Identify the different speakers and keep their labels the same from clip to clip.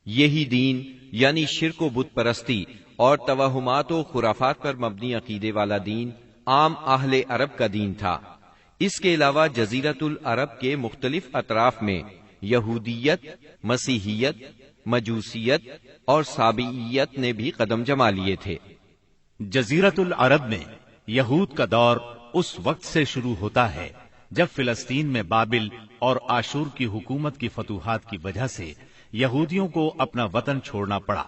Speaker 1: یہی دین یعنی شرک و بت پرستی اور توہمات و خرافات پر مبنی عقیدے والا دین عام اہل عرب کا دین تھا۔ اس کے علاوہ جزیرۃ العرب کے مختلف اطراف میں یہودیت، مسیحیت، مجوسیت اور سابعیت نے بھی قدم جما لیے تھے۔
Speaker 2: جزیرۃ العرب میں یہود کا دور اس وقت سے شروع ہوتا ہے جب فلسطین میں بابل اور آشور کی حکومت کی فتوحات کی وجہ سے یہودیوں کو اپنا وطن چھوڑنا پڑا۔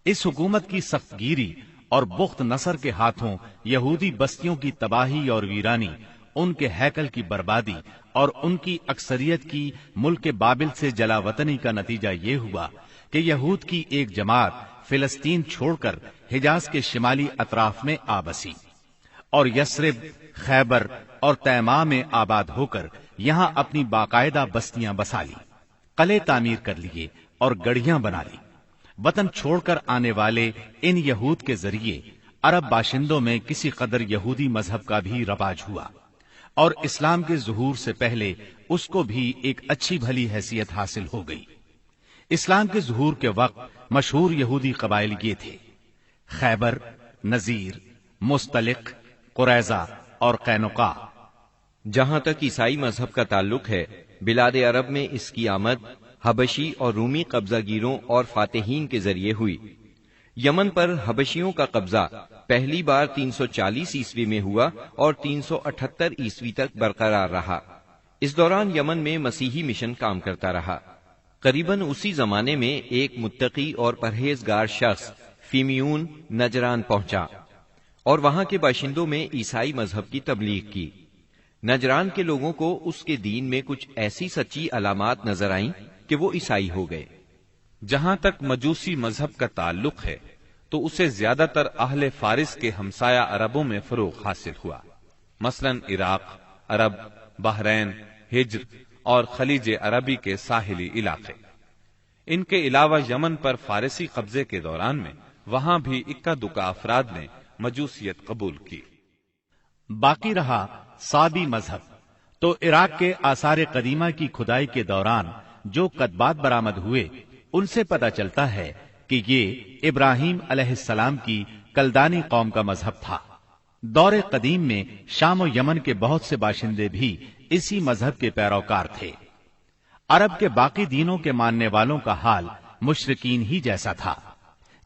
Speaker 2: اس حکومت کی سخت گیری اور بخت نصر کے ہاتھوں یہودی بستیوں کی تباہی اور ویرانی، ان کے ہیکل کی بربادی اور ان کی اکثریت کی ملک بابل سے جلا وطنی کا نتیجہ یہ ہوا کہ یہود کی ایک جماعت فلسطین چھوڑ کر حجاز کے شمالی اطراف میں آ بسی اور یثرب، خیبر اور تیماء میں آباد ہو کر یہاں اپنی باقاعدہ بستیاں بسا لی، قلعے تعمیر کر لیے اور گڑھیاں بنا لی۔ وطن چھوڑ کر آنے والے ان یہود کے ذریعے عرب باشندوں میں کسی قدر یہودی مذہب کا بھی رواج ہوا اور اسلام کے ظہور سے پہلے اس کو بھی ایک اچھی بھلی حیثیت حاصل ہو گئی۔ اسلام کے ظہور کے وقت مشہور یہودی قبائل یہ تھے: خیبر، نذیر، مستلق، قریظہ اور قینقاع۔
Speaker 1: جہاں تک عیسائی مذہب کا تعلق ہے، بلاد عرب میں اس کی آمد حبشی اور رومی قبضہ گیروں اور فاتحین کے ذریعے ہوئی۔ یمن پر حبشیوں کا قبضہ پہلی بار 340 عیسوی میں ہوا اور 378 عیسوی تک برقرار رہا۔ اس دوران یمن میں مسیحی مشن کام کرتا رہا۔ قریباً اسی زمانے میں ایک متقی اور پرہیزگار شخص فیمیون نجران پہنچا اور وہاں کے باشندوں میں عیسائی مذہب کی تبلیغ کی۔ نجران کے لوگوں کو اس کے دین میں کچھ ایسی سچی علامات نظر آئیں کہ وہ عیسائی ہو گئے۔
Speaker 3: جہاں تک مجوسی مذہب کا تعلق ہے تو اسے زیادہ تر اہل فارس کے ہمسایہ عربوں میں فروغ حاصل ہوا، مثلا عراق، عرب، بحرین، ہجر اور خلیج عربی کے ساحلی علاقے۔ ان کے علاوہ یمن پر فارسی قبضے کے دوران میں وہاں بھی اکا دکا افراد نے مجوسیت قبول کی۔
Speaker 2: باقی رہا سابی مذہب، تو عراق کے آثار قدیمہ کی کھدائی کے دوران جو کتبات برآمد ہوئے ان سے پتہ چلتا ہے کہ یہ ابراہیم علیہ السلام کی کلدانی قوم کا مذہب تھا۔ دور قدیم میں شام و یمن کے بہت سے باشندے بھی اسی مذہب کے پیروکار تھے۔ عرب کے باقی دینوں کے ماننے والوں کا حال مشرکین ہی جیسا تھا،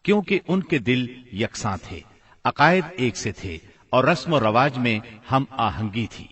Speaker 2: کیونکہ ان کے دل یکساں تھے، عقائد ایک سے تھے اور رسم و رواج میں ہم آہنگی تھی۔